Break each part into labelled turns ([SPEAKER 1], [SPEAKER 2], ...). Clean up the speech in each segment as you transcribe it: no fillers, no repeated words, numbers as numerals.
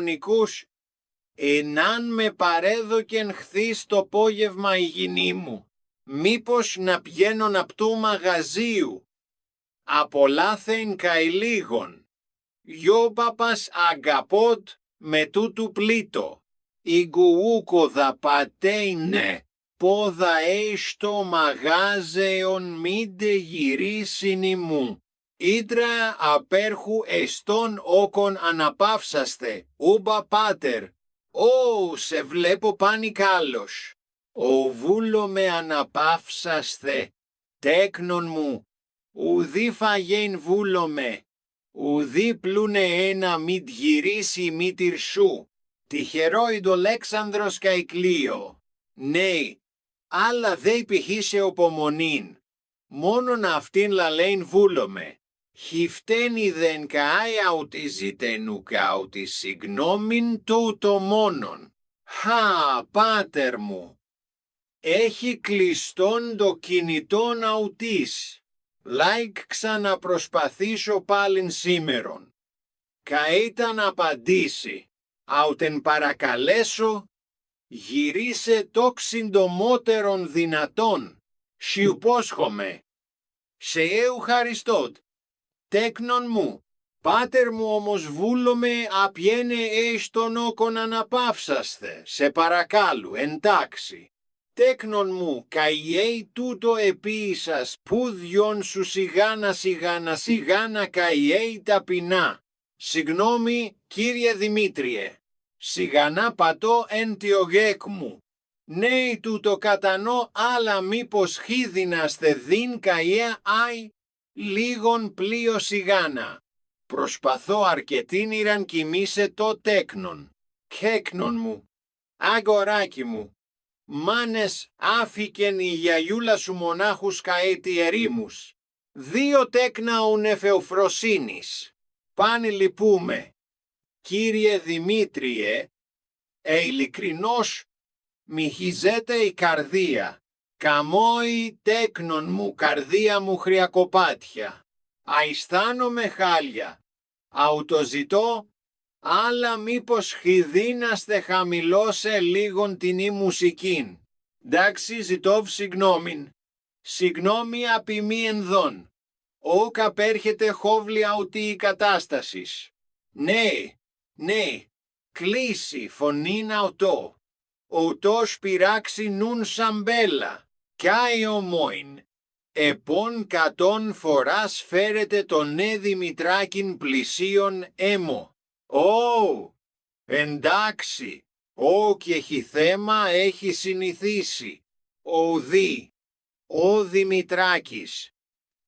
[SPEAKER 1] νικούς, ενάν με παρέδοκεν χθείς το πόγευμα η γυνή μου, μήπως να πηγαίνω να πτού μαγαζίου, απολάθεν καηλίγον, γιο παπας αγαπώτ με τούτου πλήτω, ιγκουούκο δα πατέινε, πόδα έστω μαγάζεον μήντε γυρίσινη μου. Ήτρα απέρχου εστών όκον αναπαύσαστε, ούμπα πάτερ. Ω, σε βλέπω πάνι κάλος. Ο βούλο με αναπαύσαστε, τέκνον μου. Ουδή φαγέν βούλο με, ουδή πλούνε ένα μη γυρίσει μη τυρσού. Τυχερό το Λέξανδρος καηκλείο. Ναι, αλλά δε υπηχήσε οπομονήν. Μόνον αυτήν λαλέν βούλομε. Χιφτένει δεν καάια ότι ζητενουκα ότι συγνώμην τούτο μόνον. Χα, πάτερ μου. Έχει κλειστόν το κινητόν αουτής. Ξαναπροσπαθήσω πάλιν σήμερον. Καΐτα να απαντήσει. Αουτεν παρακαλέσω, γυρίσε το συντομότερον δυνατόν. Σιουπόσχομαι. Σε ευχαριστώ. Τέκνον μου, πάτερ μου όμως βούλομε απιένε τον όκον αναπαύσαστε. Σε παρακάλου, εντάξει. Τέκνον μου, καιέι τούτο επίησας, πούδιον σου σιγάνα καιέι ταπεινά. Συγγνώμη, κύριε Δημήτριε, σιγανά πατώ εν τιογέκ μου. Ναι, τούτο κατανώ, αλλά μήπως χίδιναστε δίν καιέ άι, λίγον πλοίο σιγάνα. Προσπαθώ αρκετήν ήραν κοιμήσε το τέκνον. Κέκνον μου, αγοράκι μου. Μάνες άφηκεν η γιαγιούλα σου μονάχους καέτι ερήμους. 2 τέκνα ουνεφεοφροσύνης. Πάνι λυπούμε. Κύριε Δημήτριε, ειλικρινώς μη χυζέται η καρδία. Καμόη τέκνον μου καρδία μου χριακοπάτια. Αισθάνομαι χάλια. Αουτοζητώ, αλλά μήπως χιδίναστε χαμηλώσε λίγον την η μουσικήν. Εντάξει, ζητώ συγγνώμην. Συγγνώμη απ' μη ενδών. Όκ απέρχεται χόβλια ουτή η κατάστασης. Ναι, ναι, κλείσει φωνήν αουτό. Οτός πειράξει νουν σαμπέλα. Καί ομόιν. Επών 100 φοράς φέρετε τον Δημητράκην πλησίον έμω. Ω, εντάξει, και έχει θέμα έχει συνηθίσει. Ο Δημητράκης.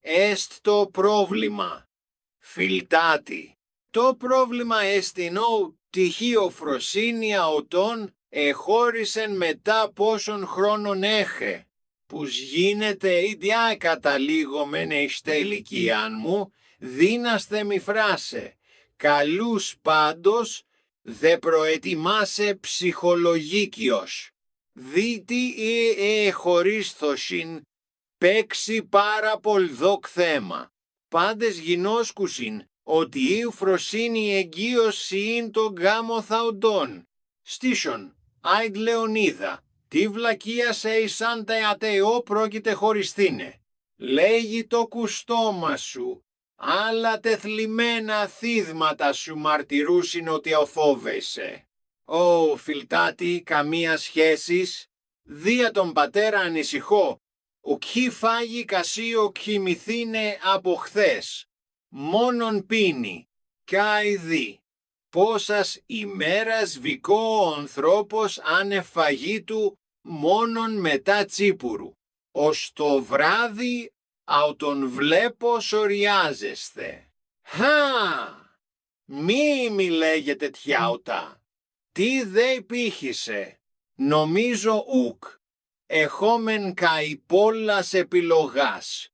[SPEAKER 1] Εστ το πρόβλημα. Φιλτάτη. Το πρόβλημα εστινό τυχείο φροσύνια οτών εχώρισεν μετά πόσον χρόνων έχε. Πους γίνεται ίδια καταλήγομεν εστε ηλικίαν μου, δύναστε μη φράσε. Καλούς πάντως δε προετοιμάσε ψυχολογίκιος. Δίτι χωρίσθωσιν παίξει πάρα πολδόκ θέμα. Πάντες γινώσκουσιν ότι η φροσύνη εγγύωση είναι το γάμο θαοντών. Στήσον, άιντ Λεωνίδα, τι βλακεία σε εισάν ατεό πρόκειται χωριστήνε. Λέγει το κουστόμα σου, άλλα τεθλιμμένα θύδματα σου μαρτυρούσιν ότι οθόβεσαι. Ω φιλτάτη, καμία σχέσης, δια τον πατέρα ανησυχώ, ο κοι φάγει κασίο κοιμηθήνε από χθες. Μόνον πίνει, καηδί. Πόσας ημέρας βικό ο ανθρώπος ανεφαγή του μόνον μετά τσίπουρου. Ως το βράδυ τον βλέπω σοριάζεστε. Χα! Μη λέγεται τιάουτα. Τι δε υπήχησε. Νομίζω ουκ. Εχόμεν καί πόλας επιλογάς.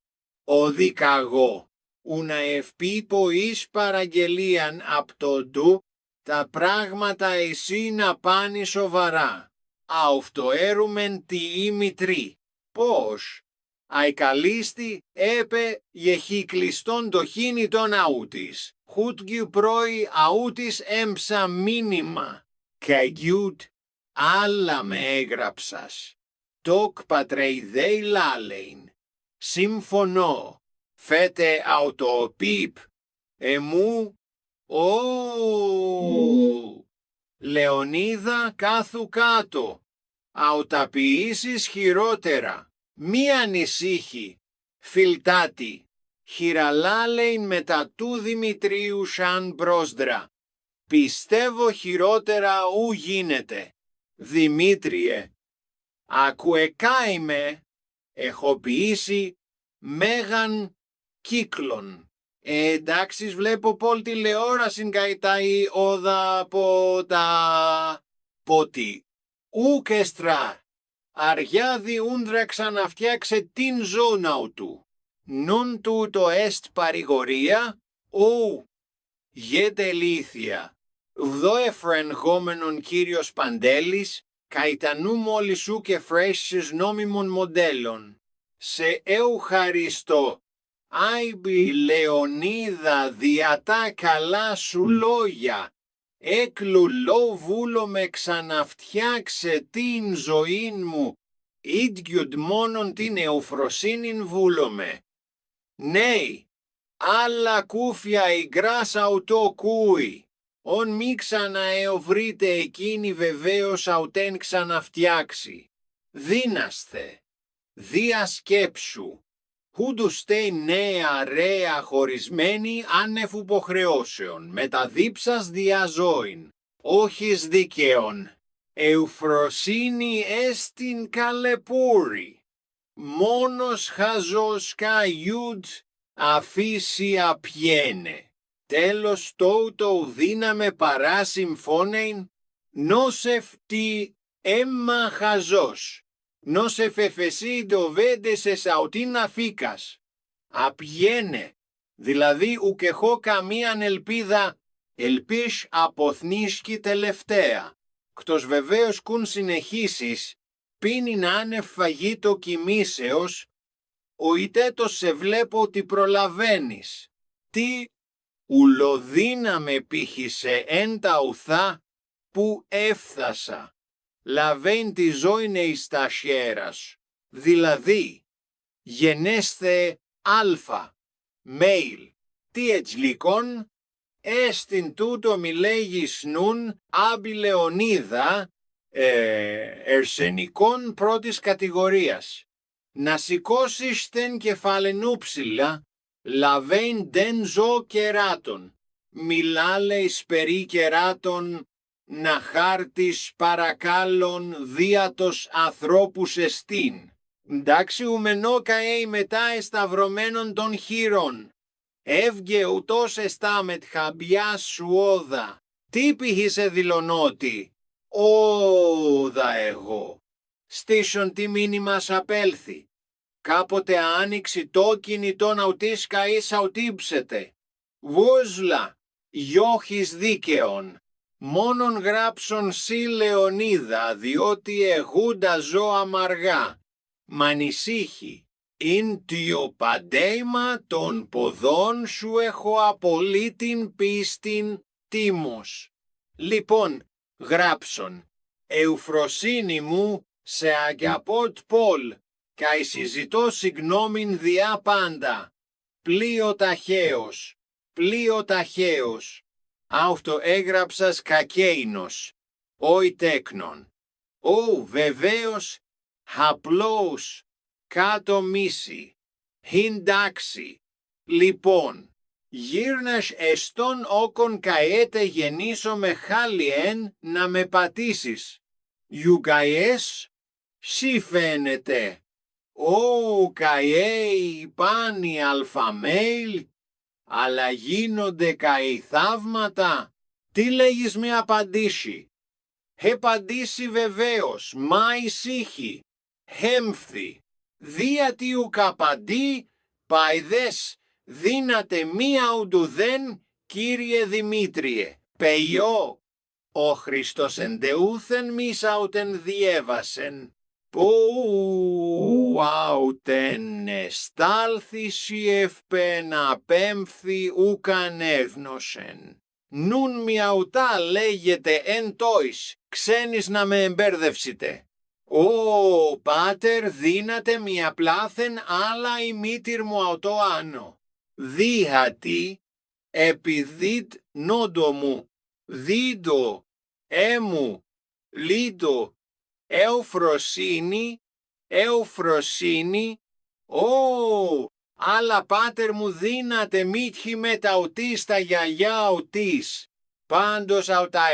[SPEAKER 1] Ο δικαγό. Ούνα ευπίπω εις παραγγελίαν απ' το ντου, τα πράγματα εσύ να πάνει σοβαρά. Αυτοέρումεν τι ημιτρή. Πώς? Αι καλίστη έπε γεχεί κλειστόν το χίνι των αούτης. χούτγιου πρώοι αούτης έμψα μήνυμα, καιγιούτ άλλα με έγραψας. Τοκ πατρεϊδέι λάλειν, συμφωνώ, φέτε αουτοπίπ, εμού, Λεωνίδα κάθου κάτω, αουταποιήσεις χειρότερα, μη ανησύχει, φιλτάτη, χειραλάλειν μετά του Δημητρίου σαν μπρόσδρα. Πιστεύω χειρότερα ου γίνεται, Δημήτριε. Ακουεκάιμε, έχω ποιήσει μέγαν κύκλων. Εντάξει, βλέπω πολύ τηλεόραση καητάει όδα από τα πότι. Ούκεστρα, αργιά διούντρα ξαναφτιάξε την ζώνα του. Νουν τούτο εστ παρηγορία, γέτε λύθια. Βδό εφρενγόμενον κύριος Παντέλης, καητανού μόλις σου και φρέσεις νόμιμων μοντέλων. Σε ευχαριστώ. Άιμπη Λεωνίδα δια τα καλά σου λόγια, εκλουλό βούλο με ξαναφτιάξε την ζωήν μου, ίδιουτ μόνον την εουφροσύνην βούλομαι. Ναι, άλλα κούφια υγράς αουτό κούι, ον μη ξαναεωβρείτε εκείνη βεβαίως αουτέν ξαναφτιάξει. Δύναστε, διασκέψου. Χούντουστε νέα ρέα χωρισμένη άνευ υποχρεώσεων, μεταδίψας διαζώην, όχις δικαίων, εουφροσύνη εστιν καλεπούρη. Μόνος χαζός καΐουτ αφήσει απιένε. Τέλος τούτο δύναμε παρά συμφώνειν, νόσεφ τι έμμα χαζός. Νόσε φεφεσί το βέντε σε σαουτίν αφίκας. Απιένε, δηλαδή ουκ έχω καμίαν ελπίδα, ελπίς αποθνίσκει τελευταία. Κτος βεβαίως κουν συνεχίσεις, πίνειν άνευ φαγήτο κοιμήσεως, ο ητέτος σε βλέπω ότι προλαβαίνεις. Τι ουλοδύναμε πήχησε εν τα ουθά που έφθασα. Λαβέν τη ζώην εις τα χέρας, δηλαδή γενέσθε αλφα, μέιλ, τι ετσλικόν, έστιν τούτο μη λέγεις νουν άμπι Λεωνίδα, ερσενικών πρώτης κατηγορίας. Να σηκώσεις τεν κεφαλενούψηλα, λαβέν δεν ζω κεράτων, μιλάλε εις περί κεράτων, να χάρτης παρακάλων διάτος ανθρώπους εστίν. Εντάξει ουμενό καεί μετά εσταυρωμένων των χείρων. Εύγε ούτως εστάμετ χαμπιάς σου όδα. Τι πηχήσε δηλωνότι. Όδα εγώ. Στήσον τι μήνυμας απέλθει. Κάποτε άνοιξη το κινητό ναουτής καείς αουτύψετε. Βούσλα, γιώχης δίκαιον. Μόνον γράψον σύ Λεωνίδα, διότι εγούντα ζω αμαργά. Μ' ανησύχει, ειν τιο παντέιμα των ποδών σου έχω απολύτην πίστην τίμος. Λοιπόν, γράψον, εουφροσύνη μου σε αγιαπότ πολ, καί συζητώ συγγνώμην διά πάντα. Πλοίο ταχαίος. Αυτό έγραψας κακέινος, όι τέκνον. Βεβαίως, χαπλώς, κάτω μίση, χιντάξει. Λοιπόν, γύρνας εστόν όκον καέτε γεννήσω με χάλιεν να με πατήσεις. Ιουκαίες, σι φαίνεται. Καέι πάνι αλφαμέιλ, αλλά γίνονται καί θαύματα. Τι λέγεις με απαντήσει. Απαντήσει βεβαίως, μα ησύχει. Χέμφθη. Διάτι ουκ απαντεί, παϊδές, δύναται μία ουντουδέν, κύριε Δημήτριε. Πεϊό, ο Χριστός εντεούθεν μισάουτεν διέβασεν. Που ουαουτένε στάλθηση ευπένα πέμφθη ουκαν εύνωσεν. Νουν μιαουτά λέγεται εν τόης, ξένης να με εμπέρδευσετε. Ω, πάτερ, δύναται μια πλάθεν, αλλά η μήτυρ μου αωτό άνω. Δίχατη, επιδίτ νόντο μου, δίδο, έμου, λίδο, εουφροσύνη, αλλά πάτερ μου δύναται μύτχη με τα οτής τα γιαγιά οτής. Πάντως αουτά